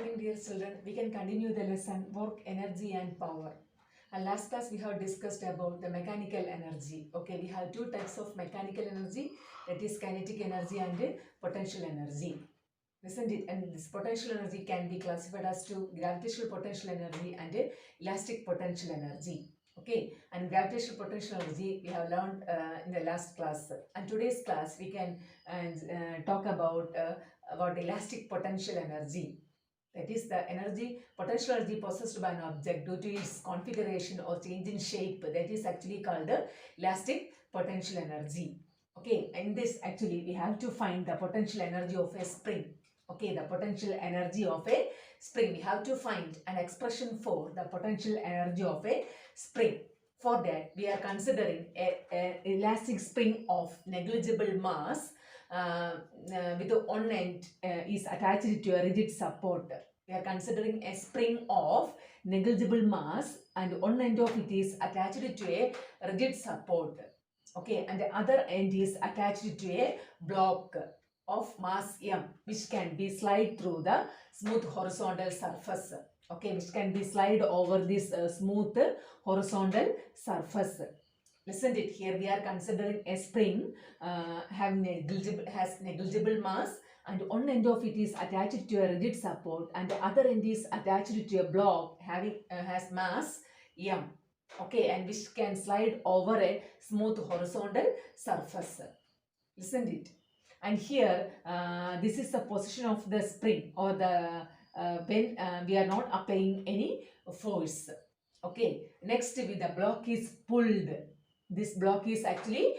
morning, dear children. We can continue the lesson work, energy, and power. And last class we have discussed about the mechanical energy. Okay, we have two types of mechanical energy, that is kinetic energy and potential energy. Isn't it? And this potential energy can be classified as to gravitational potential energy and elastic potential energy. Okay, and gravitational potential energy we have learned in the last class. And today's class we can talk about elastic potential energy. That is the energy, potential energy possessed by an object due to its configuration or change in shape. That is actually called the elastic potential energy. Okay, in this actually we have to find the potential energy of a spring. Okay, the potential energy of a spring. We have to find an expression for the potential energy of a spring. For that, we are considering a elastic spring of negligible mass with one end is attached to a rigid support. We are considering a spring of negligible mass and one end of it is attached to a rigid support. Okay, and the other end is attached to a block of mass m, which can be slide through the smooth horizontal surface. Okay, which can be slide over this smooth horizontal surface. Listen to it. Here we are considering a spring has negligible mass, and one end of it is attached to a rigid support and the other end is attached to a block having has mass m. Okay, and which can slide over a smooth horizontal surface. Listen to it. And here this is the position of the spring or the when we are not applying any force. Okay, next with the block is pulled. This block is actually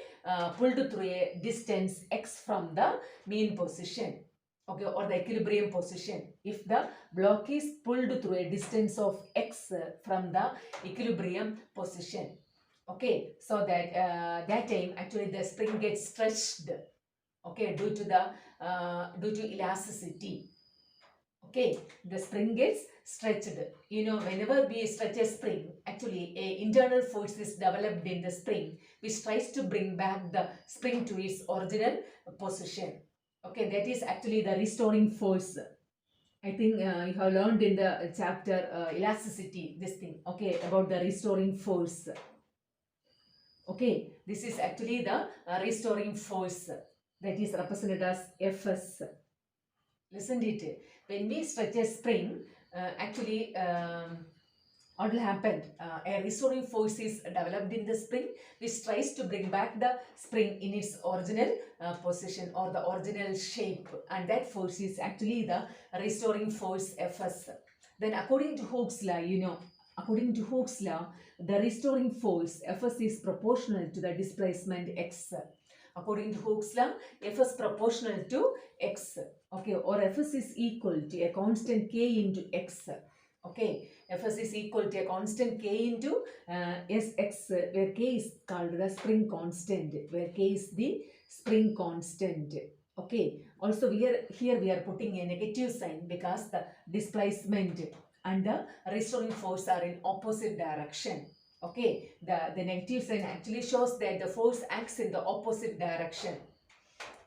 pulled through a distance x from the mean position. Okay, or the equilibrium position. If the block is pulled through a distance of x from the equilibrium position. Okay, so that that time actually the spring gets stretched. Okay, due to elasticity. Okay, the spring gets stretched. You know, whenever we stretch a spring, actually a internal force is developed in the spring which tries to bring back the spring to its original position. Okay, that is actually the restoring force. I think you have learned in the chapter elasticity, this thing, okay, about the restoring force. Okay, this is actually the restoring force that is represented as Fs. Listen to it. When we stretch a spring, actually what will happen? A restoring force is developed in the spring which tries to bring back the spring in its original position or the original shape, and that force is actually the restoring force Fs. Then according to Hooke's law, according to Hooke's law, the restoring force Fs is proportional to the displacement x. According to Hooke's law, Fs proportional to x. Okay, or Fs is equal to a constant k into x. Okay, Fs is equal to a constant k into Sx, where k is called the spring constant, where k is the spring constant. Okay, also here we are putting a negative sign because the displacement and the restoring force are in opposite direction. Okay, the negative sign actually shows that the force acts in the opposite direction.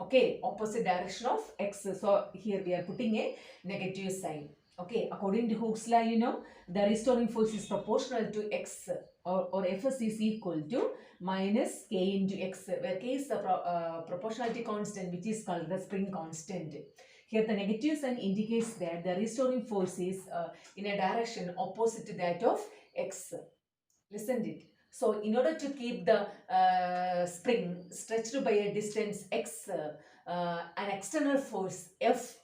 Okay, opposite direction of x. So here we are putting a negative sign. Okay, according to Hooke's law, the restoring force is proportional to x, or Fs is equal to minus k into x, where k is the proportionality constant, which is called the spring constant. Here the negative sign indicates that the restoring force is in a direction opposite to that of x. Listen to it. So in order to keep the spring stretched by a distance x, an external force F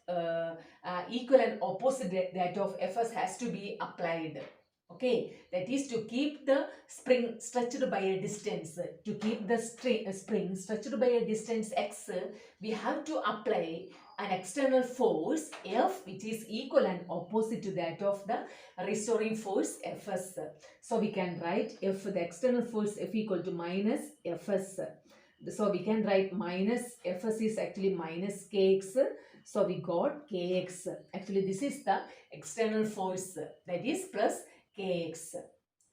equal and opposite that of Fs has to be applied. Okay, that is to keep the spring stretched by a distance. To keep the spring stretched by a distance x, we have to apply an external force F which is equal and opposite to that of the restoring force Fs. So we can write F, the external force F equal to minus Fs. So we can write minus Fs is actually minus Kx. So we got Kx. Actually this is the external force, that is plus Kx.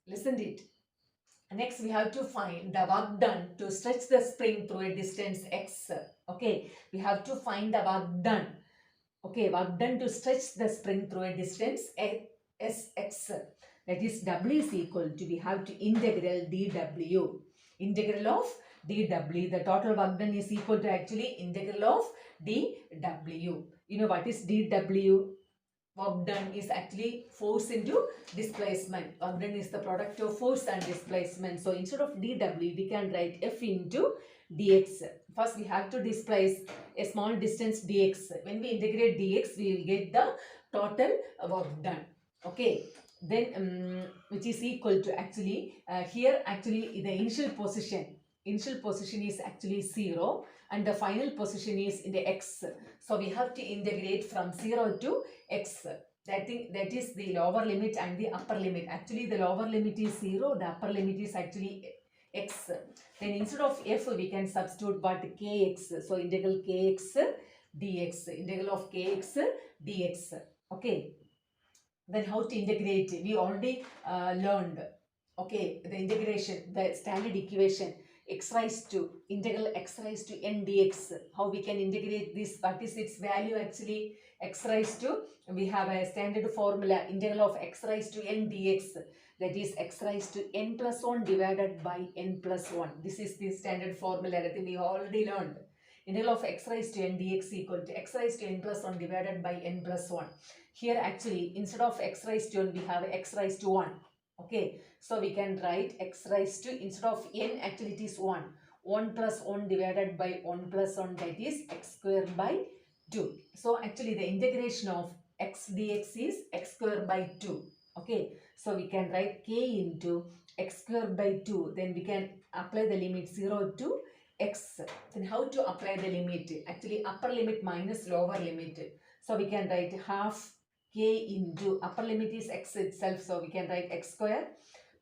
Listen to it. Next we have to find the work done to stretch the spring through a distance x. Okay, we have to find the work done. Okay, work done to stretch the spring through a distance Sx. That is W is equal to, we have to integral dW. Integral of dW. The total work done is equal to actually integral of dW. You know what is dW? Work done is actually force into displacement. Work done is the product of force and displacement. So instead of dW, we can write F into dx. First, we have to displace a small distance dx. When we integrate dx, we will get the total work done. Okay. Then, which is equal to actually, here actually the initial position is actually 0 and the final position is in the x. So we have to integrate from 0 to x. That is the lower limit and the upper limit. Actually, the lower limit is 0, the upper limit is actually x. Then instead of f, we can substitute what? Kx. So integral kx dx. Integral of kx dx. Okay. Then how to integrate? We already learned. Okay, the integration, the standard equation, x raised to integral x raised to n dx. How we can integrate this? What is its value actually? X raised to, we have a standard formula, integral of x raised to n dx. That is x raised to n plus 1 divided by n plus 1. This is the standard formula that we already learned. Integral of x raised to n dx equal to x raised to n plus 1 divided by n plus 1. Here actually, instead of x raised to n, we have x raised to 1. Okay, so we can write x raised to, instead of n, actually it is 1. 1 plus 1 divided by 1 plus 1, that is x square by 2. So actually the integration of x dx is x square by 2. Okay, so we can write k into x square by 2. Then we can apply the limit 0 to x. Then how to apply the limit? Actually upper limit minus lower limit. So we can write half k into, upper limit is x itself, so we can write x square,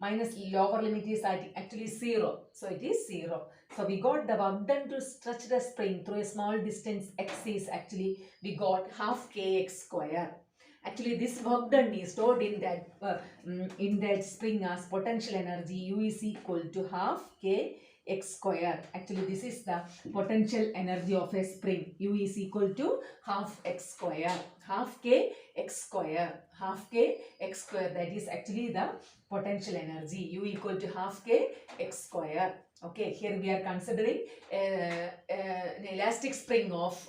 minus lower limit is actually 0, so it is 0. So we got the work done to stretch the spring through a small distance x is actually, we got half kx square. Actually this work done is stored in that spring as potential energy U is equal to half k x square. Actually this is the potential energy of a spring. U is equal to half x square. Half k x square. Half k x square, that is actually the potential energy. U equal to half k x square. Okay, here we are considering an elastic spring of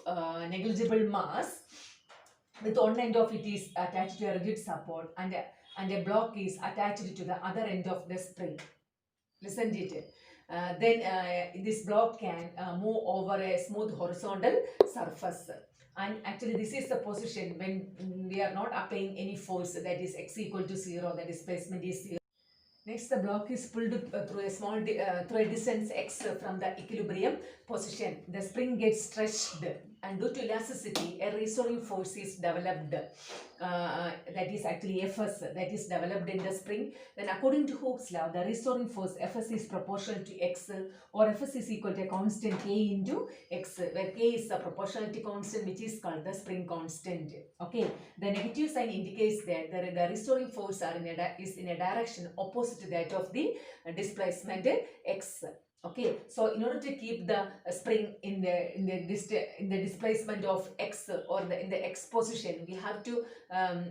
negligible mass, with one end of it is attached to a rigid support and a block is attached to the other end of the spring. Listen to it. Then this block can move over a smooth horizontal surface. And actually this is the position when we are not applying any force, that is x equal to 0, that displacement is 0. Next, the block is pulled through a distance x from the equilibrium position. The spring gets stretched, and due to elasticity, a restoring force is developed. That is actually Fs, that is developed in the spring. Then, according to Hooke's law, the restoring force Fs is proportional to x, or Fs is equal to a constant k into x, where k is the proportionality constant, which is called the spring constant. Okay, the negative sign indicates that the restoring force is in a direction opposite to that of the displacement x. Okay, so in order to keep the spring in the displacement of x, or in the x position, we have to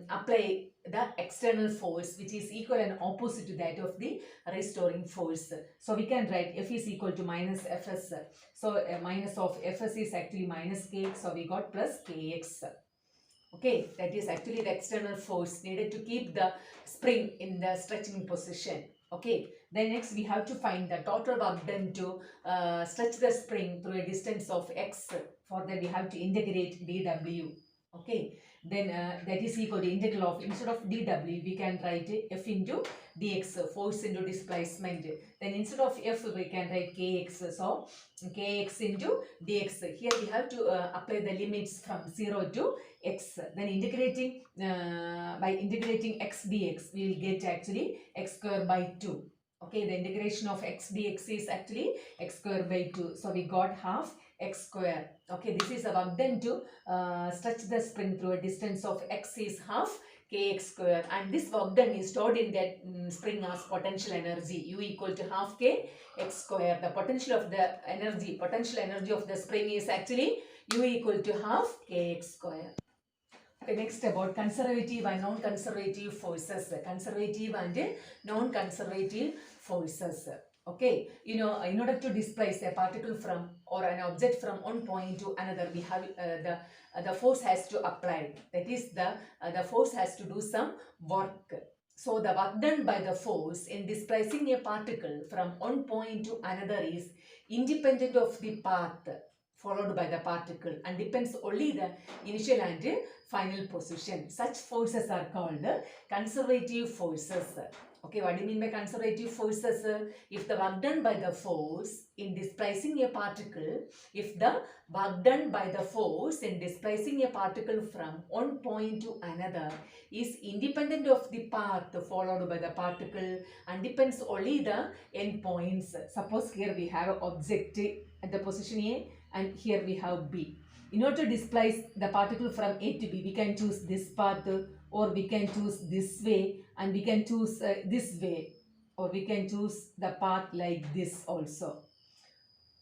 apply the external force, which is equal and opposite to that of the restoring force. So we can write F is equal to minus Fs. So minus of Fs is actually minus k, so we got plus kx. Okay, that is actually the external force needed to keep the spring in the stretching position. Okay, then next we have to find the total work done to stretch the spring through a distance of x. For that we have to integrate dw. Okay, then that is equal to integral of, instead of dw we can write f into dx, force into displacement. Then instead of f we can write kx, so kx into dx. Here we have to apply the limits from 0 to x. Then integrating by integrating x dx, we will get actually x square by 2. Okay, the integration of x dx is actually x square by 2. So we got half x square. Okay, this is a work done to stretch the spring through a distance of x is half kx square, and this work done is stored in that spring as potential energy U equal to half k x square. The potential energy of the spring is actually U equal to half kx square. Okay, next about conservative and non-conservative forces. Conservative and non-conservative forces. Okay, in order to displace a particle from or an object from one point to another, we have the force has to apply. That is the force has to do some work. So the work done by the force in displacing a particle from one point to another is independent of the path followed by the particle and depends only the initial and final position. Such forces are called conservative forces. Okay, what do you mean by conservative forces? If the work done by the force in displacing a particle, if the work done by the force in displacing a particle from one point to another is independent of the path followed by the particle and depends only the end points. Suppose here we have an object at the position A and here we have B. In order to displace the particle from A to B, we can choose this path or we can choose this way and we can choose this way or we can choose the path like this also.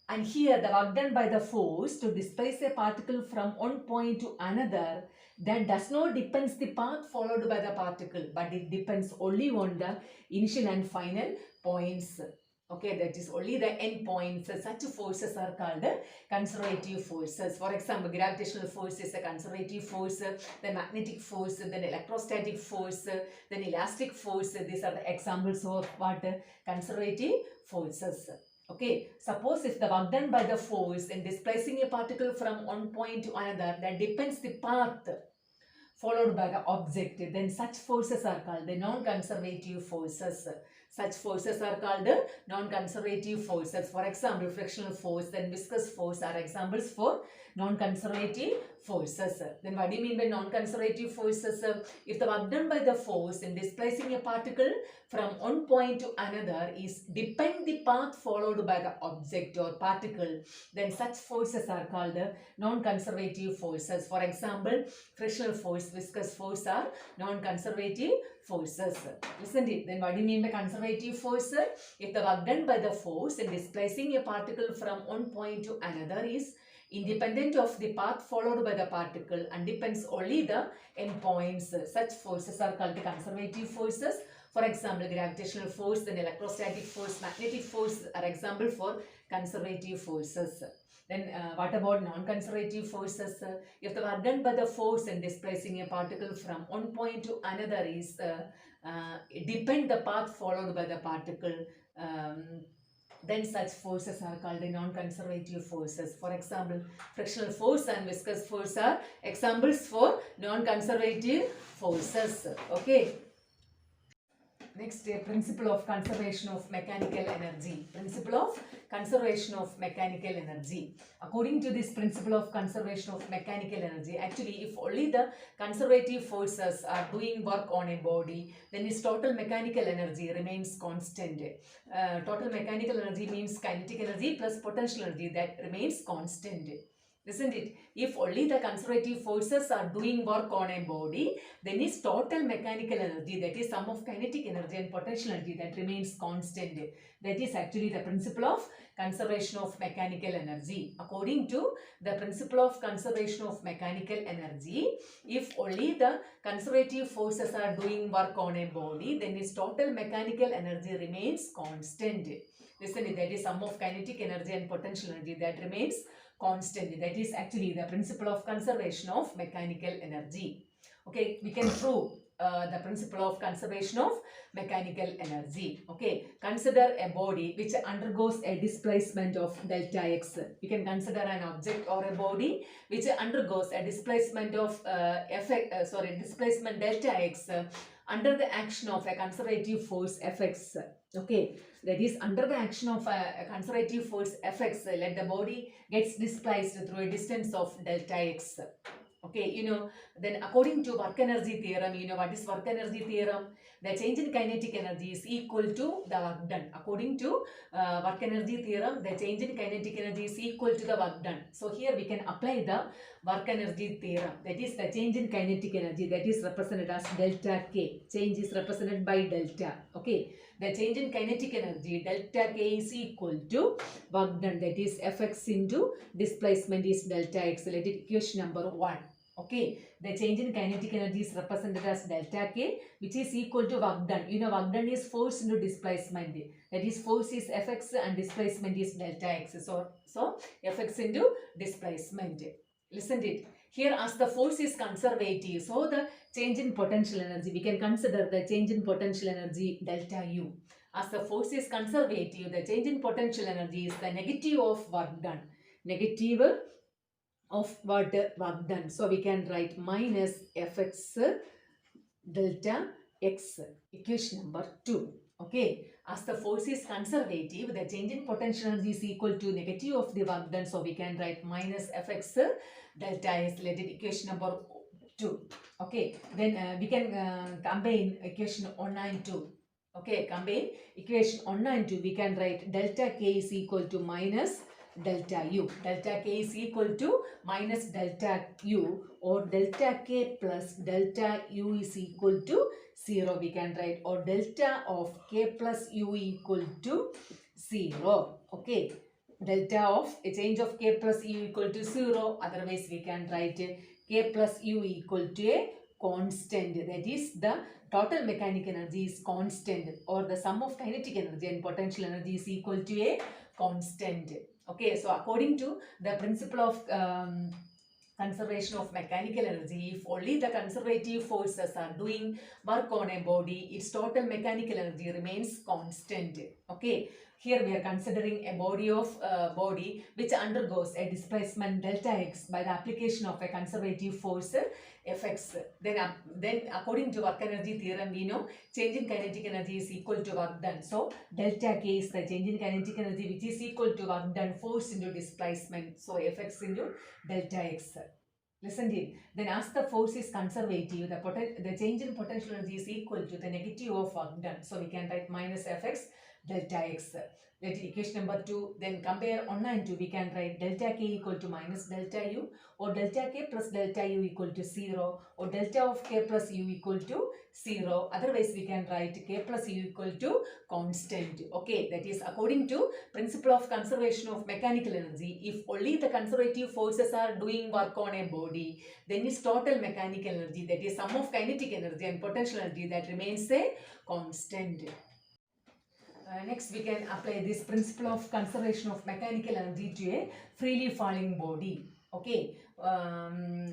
And here the work done by the force to displace a particle from one point to another, that does not depends the path followed by the particle, but it depends only on the initial and final points. Okay, that is only the end points. Such forces are called conservative forces. For example, gravitational force is a conservative force, then magnetic force, then electrostatic force, then elastic force. These are the examples of what? Conservative forces. Okay, suppose if the work done by the force in displacing a particle from one point to another, that depends the path followed by the object, then such forces are called the non-conservative forces. Such forces are called non-conservative forces. For example, frictional force, then viscous force are examples for non-conservative forces. Then what do you mean by non-conservative forces? If the work done by the force in displacing a particle from one point to another is depend the path followed by the object or particle, then such forces are called non-conservative forces. For example, frictional force, viscous force are non-conservative forces. Isn't it? Then what do you mean by conservative force? If the work done by the force in displacing a particle from one point to another is independent of the path followed by the particle and depends only the end points, such forces are called conservative forces. For example, gravitational force, then electrostatic force, magnetic force are example for conservative forces. Then what about non-conservative forces? If the work done by the force in displacing a particle from one point to another is depend the path followed by the particle, then such forces are called non-conservative forces. For example, frictional force and viscous force are examples for non-conservative forces. Okay. Next, principle of conservation of mechanical energy. Principle of conservation of mechanical energy. According to this principle of conservation of mechanical energy, actually if only the conservative forces are doing work on a body, then its total mechanical energy remains constant. Total mechanical energy means kinetic energy plus potential energy, that remains constant. Isn't it? If only the conservative forces are doing work on a body, then its total mechanical energy, that is sum of kinetic energy and potential energy, that remains constant. That is actually the principle of conservation of mechanical energy. According to the principle of conservation of mechanical energy, if only the conservative forces are doing work on a body, then its total mechanical energy remains constant. Listen, that is sum of kinetic energy and potential energy, that remains constant. That is actually the principle of conservation of mechanical energy. Okay, we can prove the principle of conservation of mechanical energy. Okay, consider a body which undergoes a displacement of delta x. You can consider an object or a body which undergoes a displacement of displacement delta x under the action of a conservative force Fx. Okay, that is under the action of a conservative force Fx, let the body gets displaced through a distance of delta x. Okay, then according to work energy theorem, what is work energy theorem? The change in kinetic energy is equal to the work done. According to work energy theorem, the change in kinetic energy is equal to the work done. So here we can apply the work energy theorem. That is the change in kinetic energy, that is represented as delta K. Change is represented by delta. Okay, the change in kinetic energy delta K is equal to work done, that is Fx into displacement is delta x. Let it equation number 1. Okay, the change in kinetic energy is represented as delta K, which is equal to work done. You know, work done is force into displacement. That is, force is Fx and displacement is delta x. So Fx into displacement. Listen to it. Here, as the force is conservative, so the change in potential energy, we can consider the change in potential energy delta U. As the force is conservative, the change in potential energy is the negative of work done. Negative of what work done. So we can write minus Fx delta x, equation number 2. Okay, as the force is conservative, the change in potential energy is equal to negative of the work done. So we can write minus Fx delta s, let it equation number 2. Okay, then we can combine equation 1 and 2. Okay, combine equation 1 and 2. We can write delta k is equal to minus delta u. Delta k is equal to minus delta u, or delta k plus delta u is equal to 0. We can write, or delta of k plus u equal to 0. Okay, delta of a change of k plus u equal to 0. Otherwise, we can write k plus u equal to a constant. That is, the total mechanical energy is constant, or the sum of kinetic energy and potential energy is equal to a constant. Okay, so according to the principle of conservation of mechanical energy, if only the conservative forces are doing work on a body, its total mechanical energy remains constant. Okay, here we are considering a body which undergoes a displacement delta x by the application of a conservative force Fx. Then according to work energy theorem, we know change in kinetic energy is equal to work done. So delta k is the change in kinetic energy, which is equal to work done force into displacement. So Fx into delta x. Listen to it. Then as the force is conservative, the change in potential energy is equal to the negative of work done. So we can write minus Fx delta x. Let it equation number 2. Then compare 1 and 2. We can write delta k equal to minus delta u, or delta k plus delta u equal to 0, or delta of k plus u equal to 0. Otherwise, we can write k plus u equal to constant. Okay, that is according to principle of conservation of mechanical energy. If only the conservative forces are doing work on a body, then its total mechanical energy, that is sum of kinetic energy and potential energy, that remains a constant. Next, we can apply this principle of conservation of mechanical energy to a freely falling body. Okay,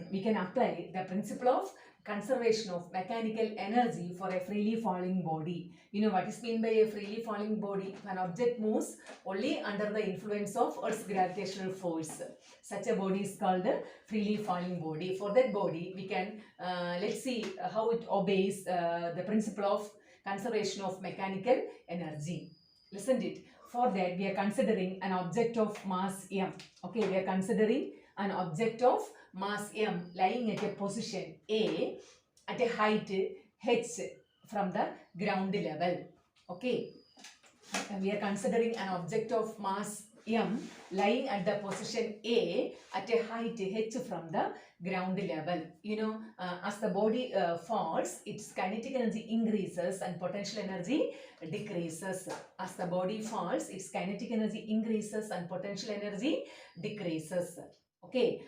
we can apply the principle of conservation of mechanical energy for a freely falling body. You know what is meant by a freely falling body? If an object moves only under the influence of Earth's gravitational force, such a body is called the freely falling body. For that body, we can let's see how it obeys the principle of conservation of mechanical energy. Listen to it. For that, we are considering an object of mass m. Okay, we are considering an object of mass m lying at a position A at a height h from the ground level. Okay, and we are considering an object of mass m lying at the position A at a height h from the ground level. You know, as the body falls, its kinetic energy increases and potential energy decreases. As the body falls, its kinetic energy increases and potential energy decreases. Okay,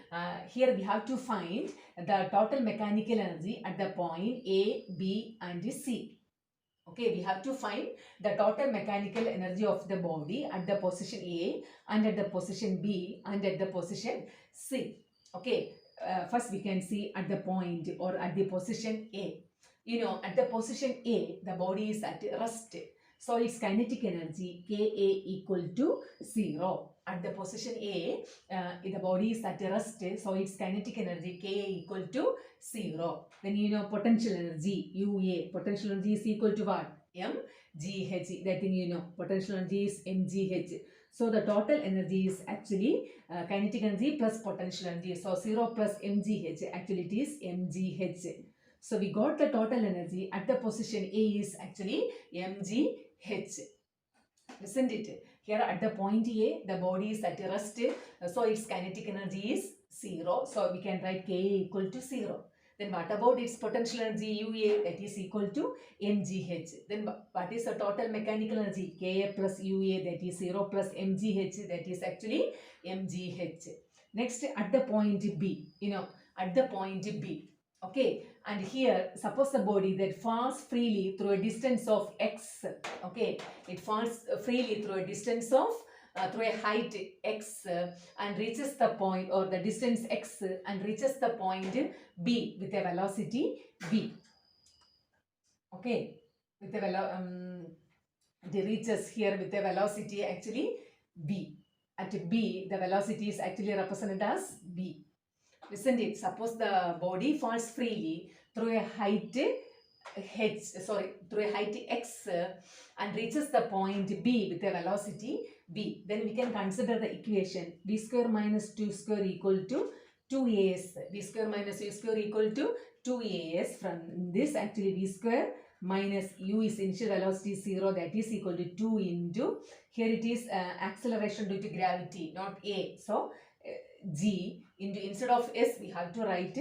here we have to find the total mechanical energy at the point A, B and C. Okay, we have to find the total mechanical energy of the body at the position A and at the position B and at the position C. Okay, first we can see at the point or at the position A. You know, at the position A, the body is at rest. So its kinetic energy Ka equal to 0. At the position A, the body is at rest. So its kinetic energy Ka equal to 0. Then you know potential energy UA. Potential energy is equal to what? mgh. That thing you know. Potential energy is mgh. So the total energy is actually kinetic energy plus potential energy. So 0 plus mgh, actually it is mgh. So we got the total energy at the position A is actually mgh. Listen to it. Here at the point A, the body is at rest. So its kinetic energy is 0. So we can write Ka equal to 0. Then what about its potential energy UA? That is equal to mgh. Then what is the total mechanical energy? Ka plus UA, that is 0 plus mgh, that is actually mgh. Next, at the point B, you know, at the point B. Okay, and here suppose the body that falls freely through a distance of x. Okay, it falls freely through a distance of through a height x and reaches the point, or the distance x, and reaches the point B with a velocity v. Okay, with a it reaches here with a velocity actually v. At B, the velocity is actually represented as v. Isn't it? Suppose the body falls freely through a height through a height x and reaches the point B with a velocity v. Then we can consider the equation v square minus 2 square equal to 2as. V square minus u square equal to 2as. From this, actually v square minus u is initial velocity 0, that is equal to 2 into, here it is acceleration due to gravity, not a. So g into, instead of s we have to write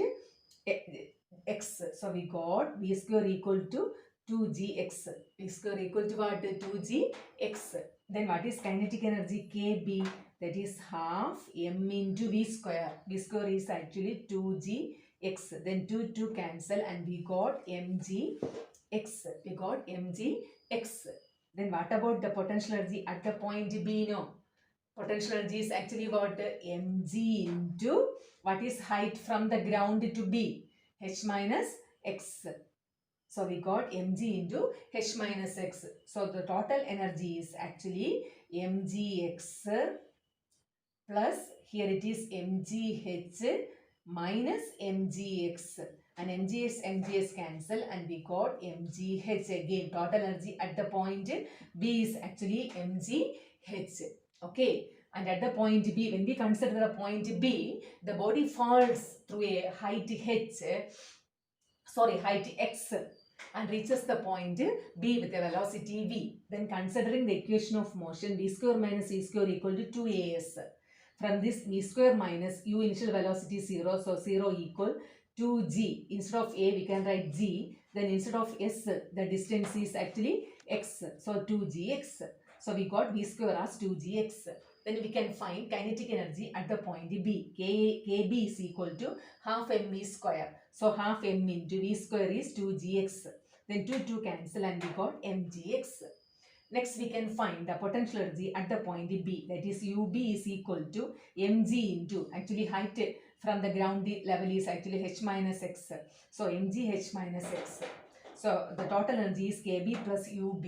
x. So we got v square equal to 2gx. V square equal to what? 2gx. Then what is kinetic energy? Kb, that is half m into v square. V square is actually 2gx. Then 2 cancel and we got mgx. We got mgx. Then what about the potential energy at the point B? No. Potential energy is actually what? Mg into what is height from the ground to B? H minus x. So we got mg into h minus x. So the total energy is actually mgx plus, here it is mgh minus mgx. And mgs cancel and we got mgh again. Total energy at the point B is actually mgh. Okay, and at the point B, when we consider the point B, the body falls through a height height x and reaches the point B with a velocity v. Then considering the equation of motion, v square minus u square equal to 2as. From this, v square minus u initial velocity 0, so 0 equal to g. Instead of a we can write g, then instead of s the distance is actually x, so 2gx. So we got v square as 2gx. Then we can find kinetic energy at the point B. Kb is equal to half mv square. So half m into v square is 2gx. Then 2 cancel and we got mgx. Next we can find the potential energy at the point B. That is ub is equal to mg into, actually height from the ground level is actually h minus x. So mg h minus x. So the total energy is kb plus ub.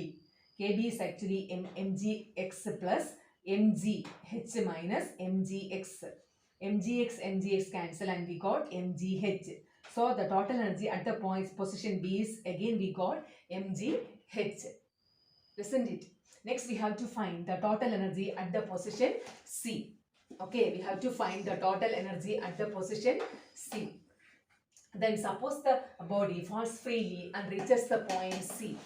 Kb is actually mgx plus mgh minus mgx. mgx cancel and we got mgh. So the total energy at the point position B is, again we got mgh. Isn't it? Next we have to find the total energy at the position C. Okay, we have to find the total energy at the position C. Then suppose the body falls freely and reaches the point C.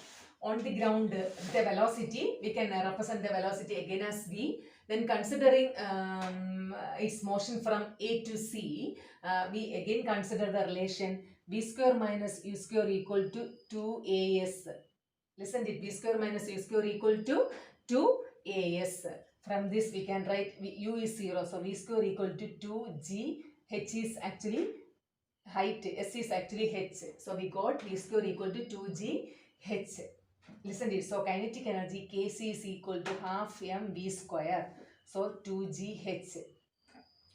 On the ground, the velocity, we can represent the velocity again as v. Then considering its motion from A to C, we again consider the relation v square minus u square equal to 2as. Listen to it, v square minus u square equal to 2as. From this we can write u is 0, so v square equal to 2g. H is actually height, s is actually h. So we got v square equal to 2g h. Listen to it. So kinetic energy Kc is equal to half mv square. So 2gh,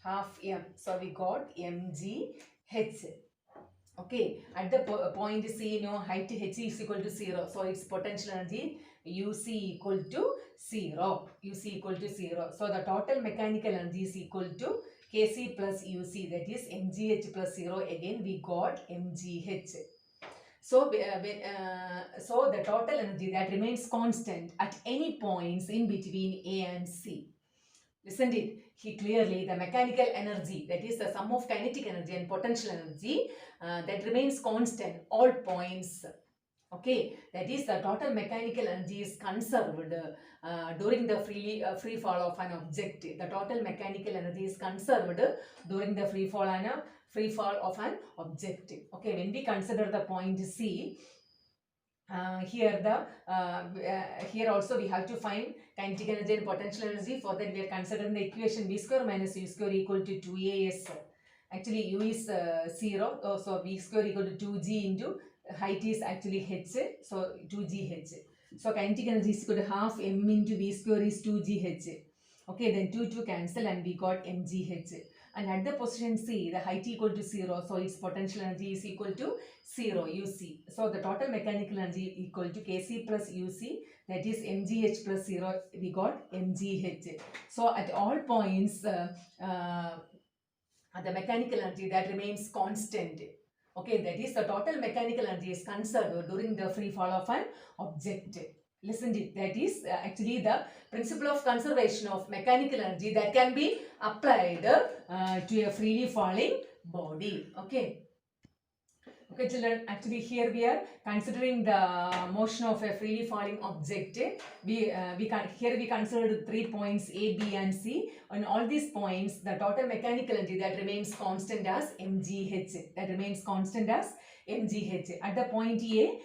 half m. So we got mgh. Okay, at the point C, height h is equal to 0. So its potential energy uc equal to 0. uc equal to 0. So the total mechanical energy is equal to Kc plus uc, that is mgh plus 0. Again we got mgh. So, so the total energy that remains constant at any points in between A and C. Isn't it? He clearly the mechanical energy, that is the sum of kinetic energy and potential energy, that remains constant all points. Okay, that is the total mechanical energy is conserved during the free fall of an object. The total mechanical energy is conserved during the free fall of an object. Okay, when we consider the point C, here also we have to find kinetic energy and potential energy. For that we are considering the equation v square minus u square equal to 2as. Actually u is 0, so v square equal to 2g into height is actually h, so 2gh. So kinetic energy is equal to half m into v square is 2gh. Okay, then 2 cancel and we got mgh. And at the position C, the height equal to 0, so its potential energy is equal to 0, uc. So the total mechanical energy equal to kc plus uc, that is mgh plus 0, we got mgh. So at all points, the mechanical energy that remains constant. Okay, that is the total mechanical energy is conserved during the free fall of an object. Listen to it. That is actually the principle of conservation of mechanical energy that can be applied to a freely falling body. Okay. Okay, children, actually here we are considering the motion of a freely falling object. Here we considered 3 points A, B and C. On all these points, the total mechanical energy that remains constant as mgh. That remains constant as mgh. At the point A,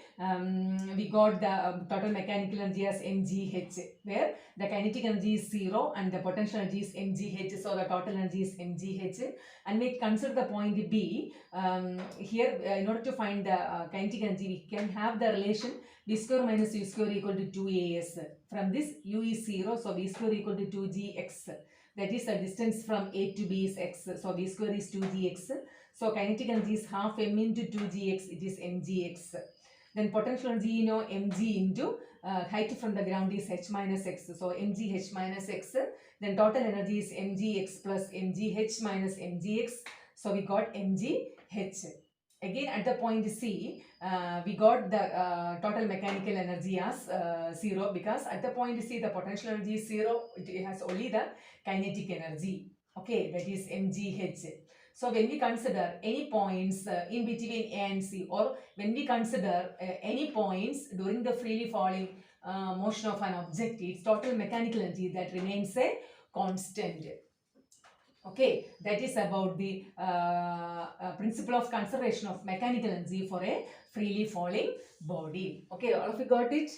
we got the total mechanical energy as mgh, where the kinetic energy is 0 and the potential energy is mgh. So the total energy is mgh. And we consider the point B. Here, in order to find the kinetic energy, we can have the relation v square minus u square equal to 2as. From this, u is 0, so v square equal to 2gx. That is the distance from A to B is x, so v square is 2gx. So kinetic energy is half m into 2gx, it is mgx. Then potential energy, mg into height from the ground is h minus x, so mgh minus x. Then total energy is mgx plus mgh minus mgx, so we got mgh. Again at the point C, we got the total mechanical energy as 0, because at the point C the potential energy is 0, it has only the kinetic energy. Okay, that is mgh. So when we consider any points in between A and C, or when we consider any points during the freely falling motion of an object, its total mechanical energy that remains a constant. Okay, that is about the principle of conservation of mechanical energy for a freely falling body. Okay, all of you got it?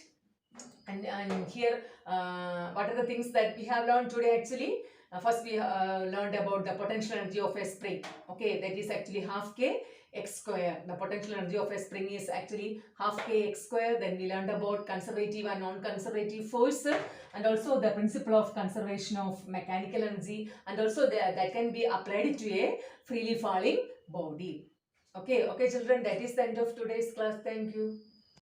And here, what are the things that we have learned today actually? First we learned about the potential energy of a spring. Okay, that is actually half k x square. The potential energy of a spring is actually half k x square. Then we learned about conservative and non-conservative force, and also the principle of conservation of mechanical energy, and also that can be applied to a freely falling body. Okay, children, that is the end of today's class. Thank you.